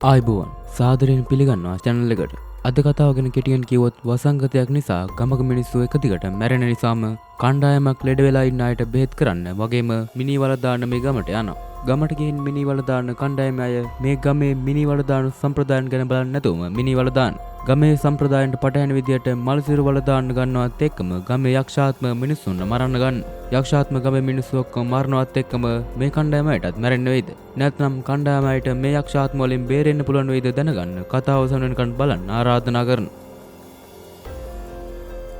ආයිබෝවන් සාදරයෙන් පිළිගන්නවා channel එකට. අද කතාව ගැන කෙටියෙන් කිව්වොත් වසංගතයක් නිසා ගමක මිනිස්සු එක දිගට මැරෙන නිසාම කණ්ඩායමක් ලෙඩ වෙලා ඉන්න අයට බෙහෙත් කරන්න වගේම මිනිවල දාන්න මේ ගමට යනවා. ගමට ගිහින් මිනිවල දාන්න කණ්ඩායමේ අය මේ ගමේ මිනිවල දාන සම්ප්‍රදායන් ගැන බලන්නේ නැතුවම මිනිවල දාන්න. ගමේ සම්ප්‍රදායන්ට පටහැනි විදියට මල්සිරු වල දාන්න ගන්නවත් එක්කම ගමේ යක්ෂාත්ම මිනිස්සුන්ව මරන්න ගන්න. යක්ෂාත්ම ගමේ මිනිස්සු ඔක්කොම මරනවත් එක්කම මේ කණ්ඩායමයටත් මැරෙන්න වෙයිද? නැත්නම් කණ්ඩායමයට මේ යක්ෂාත්ම වලින් බේරෙන්න පුළුවන් වෙයිද දැනගන්න කතාව අවසන් වෙනකන් බලන්න ආරාධනා කරනවා.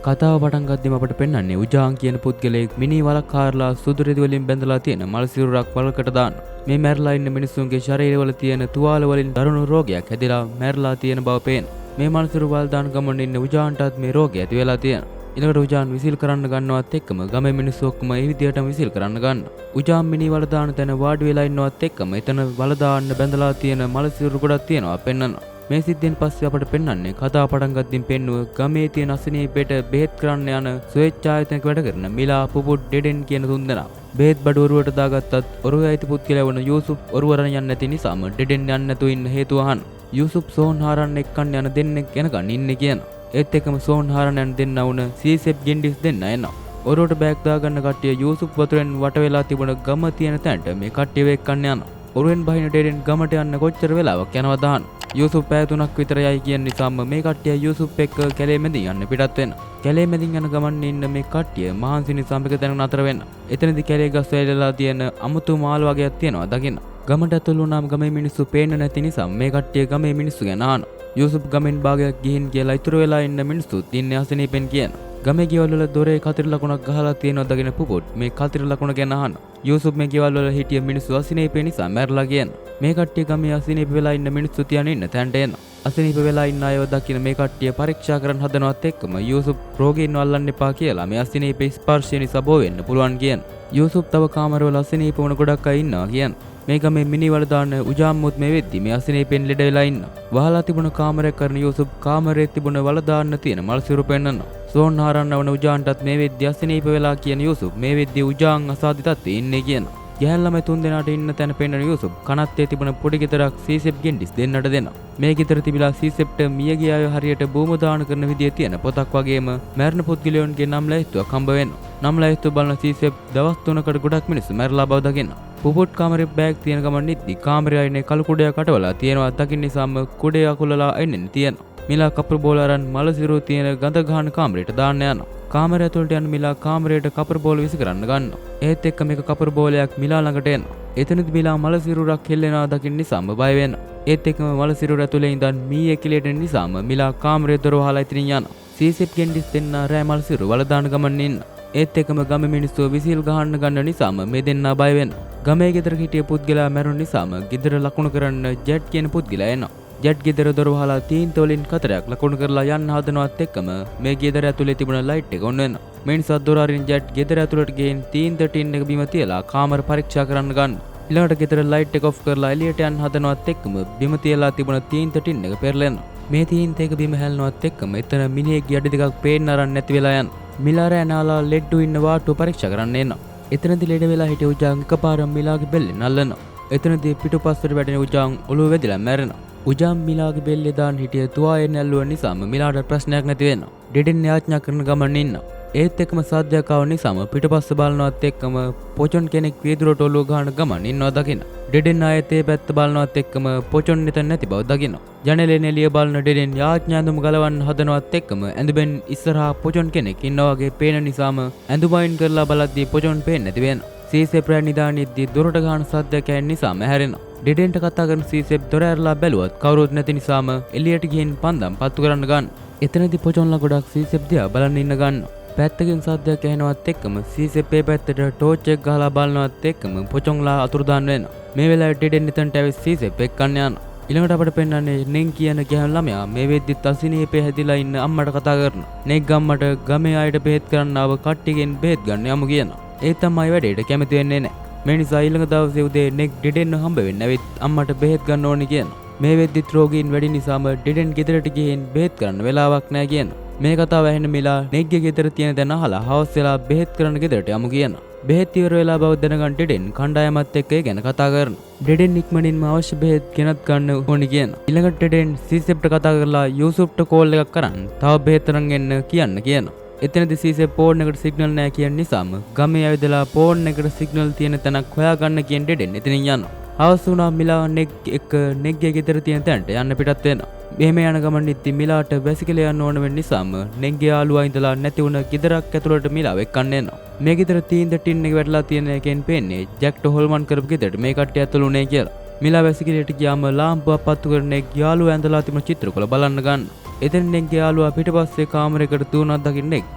කතාව පටන් ගද්දිම අපට පෙන්වන්නේ උජාන් කියන පුද්ගලයෙක් මිනි වලක් කාරලා සුදු රෙදි වලින් බැඳලා තියෙන මල් සිරුරක් වලකට දාන. මේ මැරලා ඉන්න මිනිස්සුන්ගේ ශරීරවල තියෙන තුවාල වලින් දරුණු රෝගයක් හැදිලා මැරලා තියෙන බව පේන. මේ මල් සිරුර වල දාන ගමන ඉන්න උජාන්ටත් මේ රෝගය ඇති වෙලා තියෙනවා. ඊළඟට උජාන් විසිල් කරන්න ගන්නවත් එක්කම ගමේ මිනිස්සු ඔක්කොම ඒ විදියටම විසිල් කරන්න ගන්නවා. උජාන් මිනි වල දාන තැන වාඩි වෙලා ඉන්නවත් එක්කම එතන වල දාන්න බැඳලා තියෙන මල් සිරුර ගොඩක් තියෙනවා පෙන්වනවා. මේ සිද්ධියෙන් පස්සේ අපට පෙන්වන්නේ කතාව පටන් ගද්දින් පෙන්නුව ගමේ තියෙන අසනීපයට බෙහෙත් කරන්න යන ස්වේච්ඡායතනයක වැඩ කරන මිලා පුපුට් ඩෙඩෙන් කියන තුන්දෙනා. බෙහෙත් බඩ ඔරුවට දාගත්තත් ඔරුවේ අයිති පුද්ගලයා වුණ යූසුප් ඔරුවරන් යන්නේ නැති නිසාම ඩෙඩෙන් යන්නේ නැතුව ඉන්න හේතුව අහන. යූසුප් සෝන් හාරන්න එක්කන් යන දෙන්නෙක් යනකන් ඉන්නේ කියන. ඒත් එක්කම සෝන් හාරන්න යන දෙන්නා වුණ සීසෙප් ගෙන්ඩිස් දෙන්න එනවා. ඔරුවට බෑග් දාගන්න කට්ටිය යූසුප් වතුරෙන් වට වෙලා තිබුණ ගම තියෙන තැනට මේ කට්ටිය වෙක්කන් යනවා. ඔරුවෙන් බහින ඩෙඩෙන් ගමට යන්න කොච්චර වෙලාවක් යනවද අහන. යූසුප් පැය 3ක් විතර යයි කියන නිසාම මේ කට්ටිය යූසුප් එක්ක කැලේ මැදින් යන්න පිටත් වෙනවා. කැලේ මැදින් යන ගමන් ඉන්න මේ කට්ටිය මහන්සි නිසාම එක තැනක නතර වෙනවා. එතනදී කැලේ ගස් වැලලා තියෙන අමුතු මාළු වගේක් තියෙනවා දකින්න. ගමට ඇතුළු වුණාම ගමේ මිනිස්සු පේන්න නැති නිසා මේ කට්ටිය ගමේ මිනිස්සු ගැන අහනවා. යූසුප් ගමෙන් භාගයක් ගිහින් කියලා ඉතුරු වෙලා ඉන්න මිනිස්සුත් ඉන්නේ අසනීපෙන් කියන. ගමේ ගෙවල් වල දොරේ කතර ලකුණක් ගහලා තියෙනවා දකින පුපුට් මේ කතර ලකුණ ගැන අහනවා. යූසුප් මේ ගෙවල් වල හිටිය මිනිස්සු අසනීපේ නිසා මැරලා කියන. මේ කට්ටිය ගමේ අසනීප වෙලා ඉන්න මිනිස්සු තියන ඉන්න තැනට එනවා. අසනීප වෙලා ඉන්න අයව දකින මේ කට්ටිය පරීක්ෂා කරන් හදනවත් එක්කම යූසුප් රෝගීන්ව අල්ලන්න එපා කියලා මේ අසනීපේ ස්පර්ශය නිසා බෝ වෙන්න පුළුවන් කියන. යූසුප් තව කාමරවල අසනීප වුණ ගොඩක් අය ඉන්නවා කියන. මේ ගමේ මිනිවල දාන උජාම්මුත් මේ වෙද්දි මේ අසනීපෙන් ලෙඩ වෙලා ඉන්නවා. වහලා තිබුණ කාමරයක් කරන යූසුප් කාමරයේ තිබුණ වල දාන්න තියෙන මල් සිරුර පෙන්නනවා. සෝන් හාරන්න වන උජාන්ටත් මේ වෙද්දි අසනීප වෙලා කියන යූසුප් මේ වෙද්දි උජාන් අසාධි තත්ත්වයේ ඉන්නේ කියන. ගැහැන් ළමයි තුන් දෙනාට ඉන්න තැන පෙන්නන යූසුප් කනත්තේ තිබුණ පොඩි ගෙදරක් සීසෙප් ගෙන්ඩිස් දෙන්නට දෙනවා. මේ ගෙදර තිබිලා සීසෙප්ට මිය ගිය අය හරියට භූම දාන කරන විදිය තියෙන පොතක් වගේම මැරෙන පුද්ගලයන්ගේ නම් ලැයිස්තුවක් හම්බ වෙනවා. නම් ලැයිස්තුව බලන සීසෙප් දවස් 3කට ගොඩක් මිනිස්සු මැරලා බව දකිනවා. පුපුට් කාමරේ බෑග් තියෙන ගමන් ඉද්දි කාමරේ අයිනේ කළු කුඩයක් අටවලා තියෙනවා දකින්න නිසාම කුඩේ අකුලලා එන්නේ තියෙනවා. මිලා කපුරු බෝල අරන් මල සිරුර තියෙන ගඳ ගහන කාමරේට දාන්න යනවා. කාමරය ඇතුළට යන මිලා කාමරයට කපුරු බෝල විසි කරන්න ගන්නවා. ඒත් එක්ක මේක කපුරු බෝලයක් මිලා ළඟට එනවා. එතනදි මිලා මල සිරුරක් හෙල්ලෙනවා දකින්න නිසාම බය වෙනවා. ඒත් එක්කම මල සිරුර ඇතුලේ ඉඳන් මීයේ කිලියට එන නිසාම මිලා කාමරේ දොර වහලා ඉතින් යනවා. සීසෙප් ගෙන්ඩිස් දෙන්න රෑ මල සිරුර වල දාන ගමන් ඉන්න. ඒත් එක්කම ගමේ මිනිස්සු විසිල් ගහන්න ගන්න නිසාම මේ දෙන්නා බය වෙනවා. ගමේ ගෙදර හිටිය පුද්ගලයා මැරුණ නිසාම ගෙදර ලකුණු කරන්න ජෙට් කියන පුද්ගලයා එනවා. ජෙට් ගෙදර දොර වහලා තීන්ත වලින් කතරයක් ලකුණු කරලා යන්න හදනවත් එක්කම මේ ගෙදර ඇතුලේ තිබුණ ලයිට් එක ඔන් වෙනවා. මේ නිසා දොර අරින් ජෙට් ගෙදර ඇතුලට ගිහින් තීන්ත ටින් එක බිම තියලා කාමර පරීක්ෂා කරන්න ගන්න. ඊළඟට ගෙදර ලයිට් එක ඔෆ් කරලා එළියට යන්න හදනවත් එක්කම බිම තියලා තිබුණ තීන්ත ටින් එක පෙරලෙනවා. මේ තීන්ත එක බිම හැලනවත් එක්කම එතන මිනිහෙක්ගේ යටි දෙකක් පේන්න අරන් නැති වෙලා යනවා. මිලාරෑ නාලා ලෙඩ්ඩු ඉන්න වාට්ටුව පරීක්ෂා කරන්න එනවා. එතනදී ලෙඩ වෙලා හිටිය උජාන් එකපාරම මිලාගේ බෙල්ලෙන් අල්ලනවා. එතනදී පිටුපස්සට වැටෙන උජාන් ඔළුව වැදිලා මැරෙනවා. උජාන් මිලාගේ බෙල්ලේ දාන් හිටිය තුවාලෙන් ඇල්ලුව නිසාම මිලාට ප්‍රශ්නයක් නැති වෙනවා. ඩෙඩෙන් යාඥා කරන ගමන් ඉන්නවා. ඒත් එක්කම සාධ්‍යයක් ආව නිසාම පිටපස්ස බලනවත් එක්කම පොචොන් කෙනෙක් වීදුරට ඔළුව ගහන ගමන් ඉන්නවා දකින්න. ඩෙඩෙන් ආයෙත් ඒ පැත්ත බලනවත් එක්කම පොචොන් එතන නැති බව දකින්න. ජනලෙන් එළිය බලන ඩෙඩෙන් යාඥා ඇඳුම ගලවන්න හදනවත් එක්කම ඇඳුමෙන් ඉස්සරහා පොචොන් කෙනෙක් ඉන්නවා වගේ පේන නිසාම ඇඳුම අයින් කරලා බලද්දී පොචොන් පේන්නේ නැති වෙනවා. සීසෙප් රෑ නිදානෙද්දී දොරට ගහන සද්දයක් ඇහෙන නිසාම හැරෙනවා. ඩෙඩෙන්ට කතා කරන සීසෙප් දොර ඇරලා බැලුවත් කවුරුත් නැති නිසාම එළියට ගිහින් පන්දම් පත්තු කරන්න ගන්න. එතනදී පොචොන්ලා ගොඩක් සීසෙප් දිහා බලන් ඉන්න ගන්නවා. පැත්තකින් සද්දයක් ඇහෙනවත් එක්කම සීසෙප් ඒ පැත්තට ටෝච් එක ගහලා බලනවත් එක්කම පොචොන්ලා අතුරුදාන් වෙනවා. මේ වෙලාවේ ඩෙඩෙන් එතනට ඇවිත් සීසෙප් එක්කන්න යනවා. ඊළඟට අපට පෙන්වන්නේ නෙන් කියන ගැහණු ළමයා මේ වෙද්දිත් අසිනීපේ හැදිලා ඉන්න අම්මට කතා කරනවා. නෙක් ගම්මට ගමේ අයට බෙහෙත් කරන්න ආව කට්ටියගෙන් බෙහෙත් ගන්න යමු කියනවා. ඒ තමයි වැඩේට කැමති වෙන්නේ නැහැ. මේ නිසා ඊළඟ දවසේ උදේ නෙක් ඩෙඩෙන් හම්බ වෙන්න ඇවිත් අම්මට බෙහෙත් ගන්න ඕනේ කියනවා. මේ වෙද්දිත් රෝගීන් වැඩි නිසාම ඩෙඩෙන් ගෙදරට ගිහින් බෙහෙත් කරන්න වෙලාවක් නැහැ කියනවා. මේ කතාව ඇහෙන මිලා නෙක්ගේ ගෙදර තියෙන දැන අහලා හවස් වෙලා බෙහෙත් කරන්න ගෙදරට යමු කියනවා. බෙහෙත් ඉවර වෙලා බව දැනගන්න ඩෙඩෙන් කණ්ඩායමත් එක්ක ඒ ගැන කතා කරනවා. ඩෙඩෙන් ඉක්මනින්ම අවශ්‍ය බෙහෙත් ගෙනත් ගන්න ඕනි කියන. ඊළඟට ඩෙඩෙන් සීසෙප්ට කතා කරලා යූසුෆ්ට කෝල් එකක් කරන් තව බෙහෙත් අරන් එන්න කියන්න කියනවා. එතනදි සීසෙප් ෆෝන් එකට සිග්නල් නැහැ කියන නිසාම ගමේ ඇවිදලා ෆෝන් එකට සිග්නල් තියෙන තැනක් හොයාගන්න කියන ඩෙඩෙන් එතනින් යනවා. හවස වුණා මිලා නෙග් එක්ක නෙග්ගේ ගෙදර තියෙන තැනට යන්න පිටත් වෙනවා. මෙහෙම යන ගමන් ඉතින් මිලාට වැසිකිලි යන්න ඕන වෙන නිසාම නෙග්ගේ යාළුවා ඉඳලා නැති වුණ ගෙදරක් ඇතුළට මිලාව එක්කන්න එනවා. මේ ගෙදර තීන්ද ටින් එක වැටලා තියෙන එකෙන් පේන්නේ ජැක්ට හොල්මන් කරපු ගෙදරට මේ කට්ටිය ඇතුළු උනේ කියලා. මිලා වැසිකිලියට ගියාම ලාම්පුවක් පත්තු කරන නෙග් යාළුවා ඇඳලා තිබුණ චිත්‍රකල බලන්න ගන්න. එතන නෙග්ගේ යාළුවා පිටපස්සේ කාමරයකට දුවනවත් දකින්න නෙග්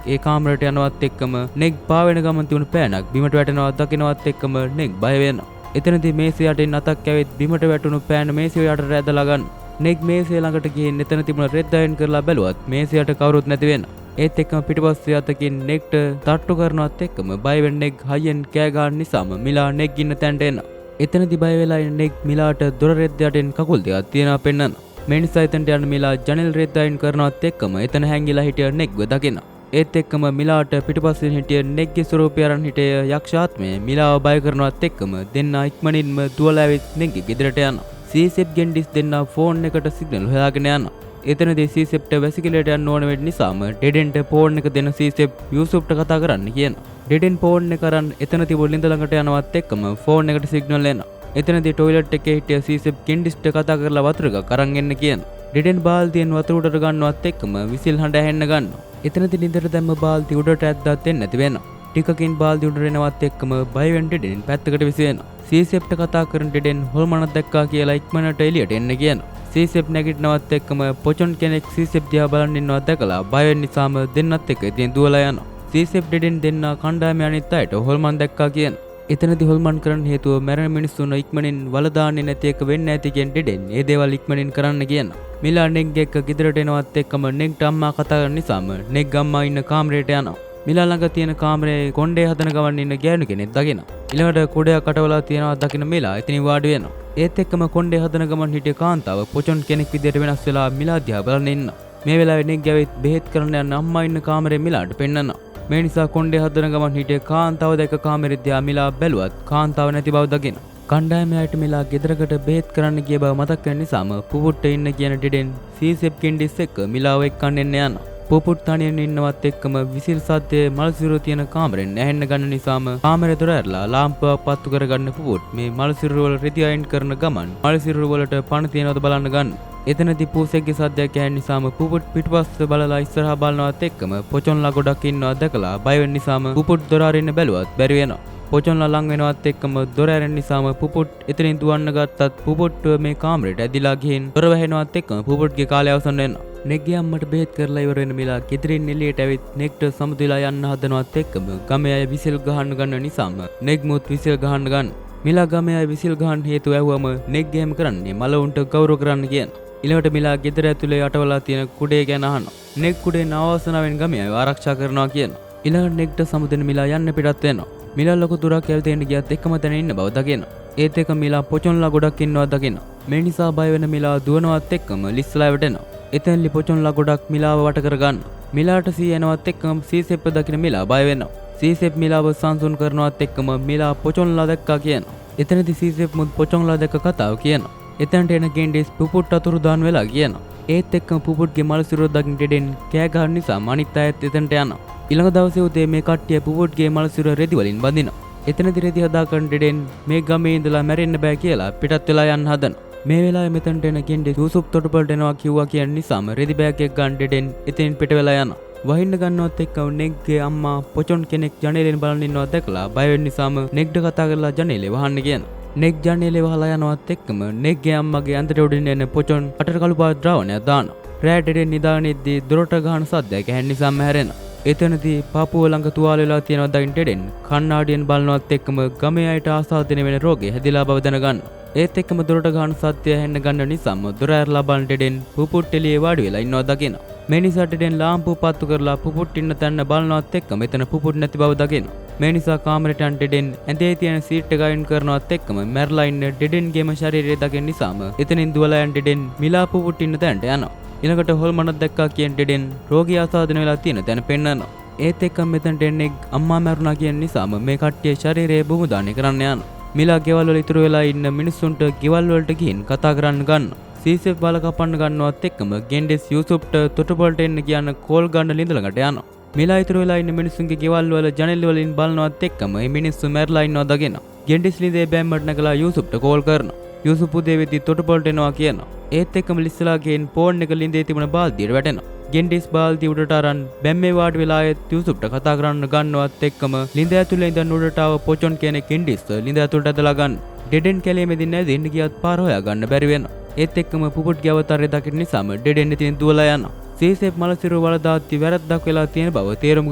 ඒ කාමරයට යනවත් එක්කම නෙග් පාවෙන ගමන් තිබුණ පෑනක් බිමට වැටෙනවත් දකින්නවත් එක්කම නෙග් බය වෙනවා. එතනදී මේසෙ යටින් අතක් ඇවිත් බිමට වැටුණු පෑන මේසෙ යටට ඇදලා ගන්න. නෙග් මේසෙ ළඟට ගිහින් එතන තිබුණ රෙද් අයන් කරලා බැලුවත් මේසෙ යට කවුරුත් නැති වෙනවා. ඒත් එක්කම පිටිපස්සේ අතකින් නෙග්ට තට්ටු කරනවත් එක්කම බය වෙන නෙග් හයියෙන් කෑ ගන්න නිසාම මිලා නෙග් ඉන්න තැනට එනවා. එතනදී බය වෙලා ඉන්න නෙග් මිලාට දොර රෙද් යටින් කකුල් දෙකක් තියනවා පෙන්නනවා. මේ නිසා එතනට යන මිලා ජනෙල් රෙද් අයන් කරනවත් එක්කම එතන හැංගිලා හිටිය නෙග්ව දකිනවා. ඒත් එක්කම මිලාට පිටිපස්සෙන් හිටිය නෙග්ගේ ස්වරූපය අරන් හිටිය යක්ෂාත්මය මිලාව බය කරනවත් එක්කම දෙන්නා ඉක්මනින්ම දුවලා ඇවිත් නෙග්ගේ ගෙදරට යනවා. සීසෙප් ගෙන්ඩිස් දෙන්නා ෆෝන් එකට සිග්නල් හොයාගෙන යනවා. එතනදී සීසෙප්ට වැසිකිළියට යන්න ඕන වෙන්න නිසාම ඩෙඩෙන්ට ෆෝන් එක දෙන සීසෙප් යූසුෆ්ට කතා කරන්න කියනවා. ඩෙඩෙන් ෆෝන් එක අරන් එතන තිබුණ ලිඳ ළඟට යනවත් එක්කම ෆෝන් එකට සිග්නල් එනවා. එතනදී ටොයිලට් එකේ හිටිය සීසෙප් ගෙන්ඩිස්ට කතා කරලා වතුර එකක් අරන් එන්න කියනවා. ඩෙඩෙන් බාල්දියෙන් වතුර උඩට ගන්නවත් එක්කම විසිල් හඬ ඇහෙන්න ගන්නවා. එතනදී නිදට දැම්ම බාල්දි උඩට ඇද්දාත් එන්නේ නැති වෙනවා. ටිකකින් බාල්දි උඩට එනවත් එක්කම බය වෙන ඩෙඩෙන් පැත්තකට විසිනවා. සීසෙප්ට කතා කරන ඩෙඩෙන් හොල්මනක් දැක්කා කියලා ඉක්මනට එළියට එන්න කියනවා. සීසෙප් නැගිටිනවත් එක්කම පොචොන් කෙනෙක් සීසෙප් දිහා බලන් ඉන්නවත් දැකලා බය වෙන නිසාම දෙන්නත් එක්ක ඉතින් දුවලා යනවා. සීසෙප් ඩෙඩෙන් දෙන්නා කණ්ඩායමේ අනිත් අයට හොල්මන් දැක්කා කියන. එතනදී හොල්මන් කරන්න හේතුව මැරෙන මිනිස්සුන් ඉක්මනින් වල දාන්නේ නැති එක වෙන්න ඇති කියන ඩෙඩෙන් ඒ දේවල් ඉක්මනින් කරන්න කියනවා. මිලා නෙග් එක්ක ගෙදරට එනවත් එක්කම නෙග්ට අම්මා කතා කරන නිසාම නෙග් අම්මා ඉන්න කාමරයට යනවා. මිලා ළඟ තියෙන කාමරේ කොණ්ඩේ හදන ගමන් ඉන්න ගෑනු කෙනෙක් දකිනවා. ඊළඟට කුඩයක් කටවලා තියනවා දකින්න මිලා එතනින් වාඩි වෙනවා. ඒත් එක්කම කොණ්ඩේ හදන ගමන් හිටිය කාන්තාව පොචොන් කෙනෙක් විදියට වෙනස් වෙලා මිලා දිහා බලන ඉන්නවා. මේ වෙලාවේ නෙග් ඇවිත් බෙහෙත් කරන්න යන අම්මා ඉන්න කාමරේ මිලාට පෙන්නනවා. මේ නිසා කොණ්ඩේ හදන ගමන් හිටිය කාන්තාව දැක කාමරේ දිහා මිලා බැලුවත් කාන්තාව නැති බව දකින. කණ්ඩායමට මිලා ගෙදරකට බෙහෙත් කරන්න ගිය බව මතක් වෙන නිසාම පුපුට්ට ඉන්න කියන ඩෙඩෙන් සීසෙප් ගෙන්ඩිස් එක්ක මිලාව එක්කන් එන්න යනවා. පුපුට් තනියෙන් ඉන්නවත් එක්කම විසිල් සද්දේ මල්සිරුව තියෙන කාමරෙන් ඇහෙන්න ගන්න නිසාම කාමරේ දොර ඇරලා ලාම්පුවක් පත්තු කරගන්න පුපුට් මේ මල්සිරුව වල රෙදි අයින් කරන ගමන් මල්සිරුව වලට පණ තියනවද බලන්න ගන්න. එතනදී පූසෙක්ගේ සද්දයක් ඇහෙන නිසාම පුපුට් පිටපස්ස බලලා ඉස්සරහා බලනවත් එක්කම පොචොන්ලා ගොඩක් ඉන්නවා දැකලා බය වෙන නිසාම පුපුට් දොර අරින්න බැලුවත් බැරි වෙනවා. පොචොන්ලා ලං වෙනවත් එක්කම දොර ඇරෙන නිසාම පුපුට් එතනින් දුවන්න ගත්තත් පුපුට් මේ කාමරේට ඇදිලා ගිහින් දොර වැහෙනවත් එක්කම පුපුට්ගේ කාලය අවසන් වෙනවා. නෙග්ගේ අම්මට බෙහෙත් කරලා ඉවර වෙන මිලා ගෙදරින් එළියට ඇවිත් නෙග්ට සමුදෙලා යන්න හදනවත් එක්කම ගමේ අය විසිල් ගහන්න ගන්න නිසාම නෙග්මුත් විසිල් ගහන්න ගන්න. මිලා ගමේ අය විසිල් ගහන්න හේතුව ඇහුවම නෙග් එහෙම කරන්නේ මලවුන්ට ගෞරව කරන්න කියන. ඊළඟට මිලා ගෙදර ඇතුලේ යටවලා තියෙන කුඩේ ගැන අහනවා. නෙග් කුඩේ නවවසනාවෙන් ගමේ අය ආරක්ෂා කරනවා කියනවා. ඊළඟට නෙග්ට සමුදෙන මිලා යන්න පිටත් වෙනවා. මිලා ලොකු දුරක් ඇවිදින්න ගියත් එකම තැන ඉන්න බව දකිනවා. ඒත් එක මිලා පොචොන්ලා ගොඩක් ඉන්නවා දකිනවා. මේ නිසා බය වෙන මිලා දුවනවත් එක්කම ලිස්සලා වැටෙනවා. එතෙන්ලි පොචොන්ලා ගොඩක් මිලාව වට කරගන්න. මිලාට සී එනවත් එක්කම සීසෙප්ප දකින මිලා බය වෙනවා. සීසෙප් මිලාව සංසුන් කරනවත් එක්කම මිලා පොචොන්ලා දැක්කා කියනවා. එතනදී සීසෙප් මුත් පොචොන්ලා දැක්ක කතාව කියනවා. එතනට එන ගෙන්ඩිස් පුපුට් අතුරුදාන් වෙලා කියනවා. ඒත් එක්කම පුපුට්ගේ මලසිරුව දකින්න ඩෙඩෙන් කෑ ගහන නිසා අනිත් අයත් එතනට යනවා. ඊළඟ දවසේ උදේ මේ කට්ටිය පුපුට්ගේ මලසිරුව රෙදි වලින් බඳිනවා. එතනදී රෙදි හදාගන්න ඩෙඩෙන් මේ ගමේ ඉඳලා මැරෙන්න බෑ කියලා පිටත් වෙලා යන්න හදනවා. මේ වෙලාවේ මෙතනට එන ගෙන්ඩිස් යූසුෆ් තොටුපළට එනවා කිව්වා කියන නිසාම රෙදි බෑග් එක ගන්න ඩෙඩෙන් එතනින් පිට වෙලා යනවා. වහින්න ගන්නවත් එක්කම නෙග්ගේ අම්මා පොචොන් කෙනෙක් ජනේලෙන් බලන් ඉන්නවා දැකලා බය වෙන නිසාම නෙග්ට කතා කරලා ජනේලේ වහන්න කියනවා. නෙග් ජනේලේ වහලා යනවත් එක්කම නෙග්ගේ අම්මගේ ඇඳට උඩින් එන පොචොන් අටට කළු පාට ද්‍රවණයක් දානවා. රෑට ඩෙඩෙන් නිදාගෙන ඉද්දී දොරට ගහන සද්දයක් ඇහෙන නිසාම හැරෙනවා. එතනදී පාපුව ළඟ තුවාල වෙලා තියෙනවා දකින්න ඩෙඩෙන් කණ්ණාඩියෙන් බලනවත් එක්කම ගමේ අයට ආසාදින වෙන රෝගේ හැදිලා බව දැනගන්න. ඒත් එක්කම දොරට ගහන සද්දය ඇහෙන්න ගන්න නිසාම දොර ඇරලා බලන ඩෙඩෙන් පුපුට් එළියේ වාඩි වෙලා ඉන්නවා දකිනවා. මේ නිසා ඩෙඩෙන් ලාම්පුව පත්තු කරලා පුපුට් ඉන්න තැන බලනවත් එක්කම එතන පුපුට් නැති බව දකිනවා. මේ නිසා කාමරේට යන ඩෙඩෙන් ඇඳේ තියෙන සීට් එක අයින් කරනවත් එක්කම මැරලා ඉන්න ඩෙඩෙන්ගේම ශරීරය දකින නිසාම එතනින් දුවලා යන ඩෙඩෙන් මිලා පුපුට් ඉන්න තැනට යනවා. ඊළඟට හොල්මනක් දැක්කා කියන ඩෙඩෙන් රෝගී ආසාදන වෙලා තියෙන තැන පෙන්නනවා. ඒත් එක්කම මෙතනට එන්නේ අම්මා මැරුණා කියන නිසාම මේ කට්ටිය ශරීරයේ බුමුදානය කරන්න යනවා. මිලා ගෙවල් වල ඉතුරු වෙලා ඉන්න මිනිස්සුන්ට ගෙවල් වලට ගිහින් කතා කරන්න ගන්නවා. සීසෙප් බල කපන්න ගන්නවත් එක්කම ගෙන්ඩිස් යූසුෆ්ට තොටුපළට එන්න කියන කෝල් ගන්න ලිඳ ළඟට යනවා. මිලා ඉතුරු වෙලා ඉන්න මිනිස්සුන්ගේ ගෙවල් වල ජනෙල් වලින් බලනවත් එක්කම මේ මිනිස්සු මැරලා ඉන්නවා දගෙන. ගෙන්ඩිස් ලිඳේ බැම්මට නැගලා යූසුෆ්ට කෝල් කරනවා. යූසුෆ් උදේ වෙද්දි තොටුපළට එනවා කියනවා. ඒත් එක්කම ලිස්සලාගෙන් ෆෝන් එක ලිඳේ තිබුණ බාල්දියට වැටෙනවා. ගෙන්ඩිස් බාල්දිය උඩට අරන් බැම්මේ වාඩි වෙලා ආයෙත් යූසුෆ්ට කතා කරන්න ගන්නවත් එක්කම ලිඳ ඇතුලේ ඉඳන් උඩට ආව පොචොන් කියන ගෙන්ඩිස් ලිඳ ඇතුලට ඇදලා ගන්න. ඩෙඩෙන් කැලේ මෙදින් නැදින්න ගියත් පාර හොයා ගන්න බැරි වෙනවා. ඒත් එක්කම පුපුට්ගේ අවතාරය දකින්න නිසාම ඩෙඩෙන් ඉතින් දුවලා යනවා. සීසෙප් මලසිරු වලදාත්ති වැරද්දක් වෙලා තියෙන බව තේරුම්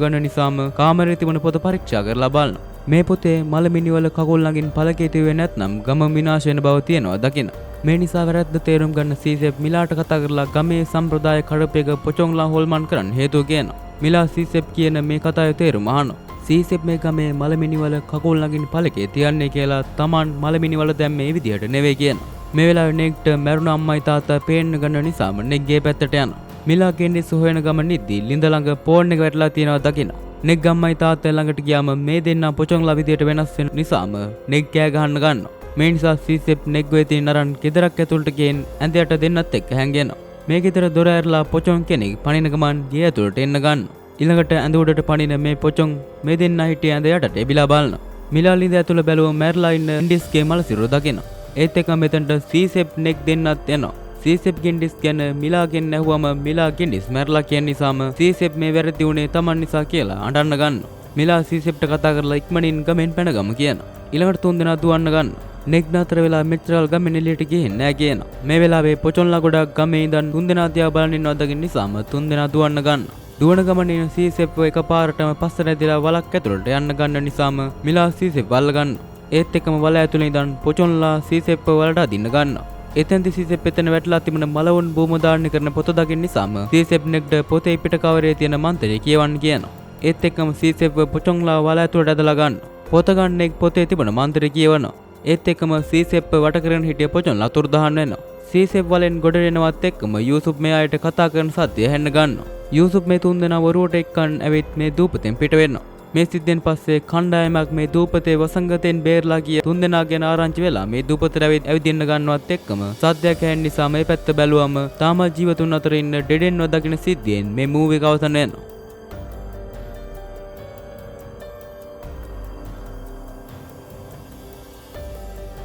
ගන්න නිසාම කාමරේ තිබුණ පොත පරීක්ෂා කරලා බලනවා. මේ පොතේ මලමිනිවල කකුල් ළඟින් පළකේ තිබුවේ නැත්නම් ගම විනාශ වෙන බව තියෙනවා දකින්න. මේ නිසා වැරද්ද තේරුම් ගන්න සීසෙප් මිලාට කතා කරලා ගමේ සම්ප්‍රදාය කඩපේක පොචොන්ලා හොල්මන් කරන්න හේතුව කියනවා. මිලා සීසෙප් කියන මේ කතාවේ තේරුම අහනවා. සීසෙප් මේ ගමේ මලමිනිවල කකුල් ළඟින් පළකේ තියන්නේ කියලා Taman මලමිනිවල දැන් මේ විදිහට නෙවෙයි කියනවා. මේ වෙලාවේ නෙග්ට මැරුණ අම්මයි තාත්තා පේන්න ගන්න නිසාම නෙග්ගේ පැත්තට යනවා. මිලා ගෙන්ඩිස් හොයන ගමන් නිද්දී ලිඳ ළඟ ෆෝන් එක වැටලා තියෙනවා දකින්න. නෙග් අම්මයි තාත්තා ළඟට ගියාම මේ දෙන්නා පොචොන්ලා විදියට වෙනස් වෙන නිසාම නෙග් කෑ ගහන්න ගන්නවා. මේ නිසා සීසෙප් නෙග් වෙතින් නරන් ගෙදරක් ඇතුළට ගෙන් ඇඳයට දෙන්නත් එක්ක හැංගෙනවා. මේ ගෙදර දොර ඇරලා පොචොන් කෙනෙක් පණින ගමන් ගේ ඇතුළට එන්න ගන්නවා. ඊළඟට ඇඳ උඩට පණින මේ පොචොන් මේ දෙන්නා හිටිය ඇඳ යටට එබිලා බලනවා. මිලා ලිඳ ඇතුළ බැලුවම මැරලා ඉන්න ගෙන්ඩිස්ගේ මලසිරුර දකිනවා. ඒත් එක මෙතනට සීසෙප් නෙග් දෙන්නත් එනවා. සීසෙප් ගෙන්ඩිස් ගැන මිලාගෙන් ඇහුවම මිලා ගෙන්ඩිස් මැරලා කියන නිසාම සීසෙප් මේ වැරදි උනේ Taman නිසා කියලා අඬන්න ගන්නවා. මිලා සීසෙප්ට කතා කරලා ඉක්මනින් ගමෙන් පැන ගමු කියනවා. ඊළඟට තුන් දෙනා දුවන්න ගන්නවා. නෙග් නතර වෙලා මෙච්චරල් ගමෙන් එළියට ගිහින් නෑ කියනවා. මේ වෙලාවේ පොචොන්ලා ගොඩක් ගමේ ඉඳන් තුන් දෙනා දිහා බලන් ඉන්නවා දකින්න නිසාම තුන් දෙනා දුවන්න ගන්නවා. දුවන ගමනේ සීසෙප් එකපාරටම පස්සට ඇදලා වලක් ඇතුළට යන්න ගන්න නිසාම මිලා සීසෙප් අල්ල ගන්නවා. ඒත් එක්කම වල ඇතුළේ ඉඳන් පොචොන්ලා සීසෙප්ව වලට අදින්න ගන්නවා. එතෙන්දි සීසෙප් එතන වැටලා තිබුණ මලවුන් භූමදාරණය කරන පොත දකින්න නිසාම සීසෙප් නෙග්ට පොතේ පිට කවරේ තියෙන මන්ත්‍රය කියවන්න කියනවා. ඒත් එක්කම සීසෙප්ව පොචොන්ලා වල ඇතුළට ඇදලා ගන්නවා. පොත ගන්න නෙග් පොතේ තිබුණ මන්ත්‍රය කියවනවා. ඒත් එක්කම සීසෙප්ව වට කරගෙන හිටිය පොචොන්ලා අතුරුදහන් වෙනවා. සීසෙප් වලෙන් ගොඩ එනවත් එක්කම යූසුෆ් මෙයාට කතා කරන සද්දය ඇහෙන්න ගන්නවා. යූසුෆ් මේ තුන් දෙනා වරුවට එක්කන් ඇවිත් මේ දූපතෙන් පිට වෙනවා. මේ සිද්ධෙන් පස්සේ කණ්ඩායමක් මේ දූපතේ වසංගතෙන් බේරලා ගිය තුන් දෙනා ගැන ආරංචි වෙලා මේ දූපතට ඇවිදින්න ගන්නවත් එක්කම සද්දයක් ඇහෙන නිසා මේ පැත්ත බැලුවම තාම ජීවතුන් අතර ඉන්න ඩෙඩෙන්ව දකින සිද්ධියෙන් මේ මූවි එක අවසන් වෙනවා.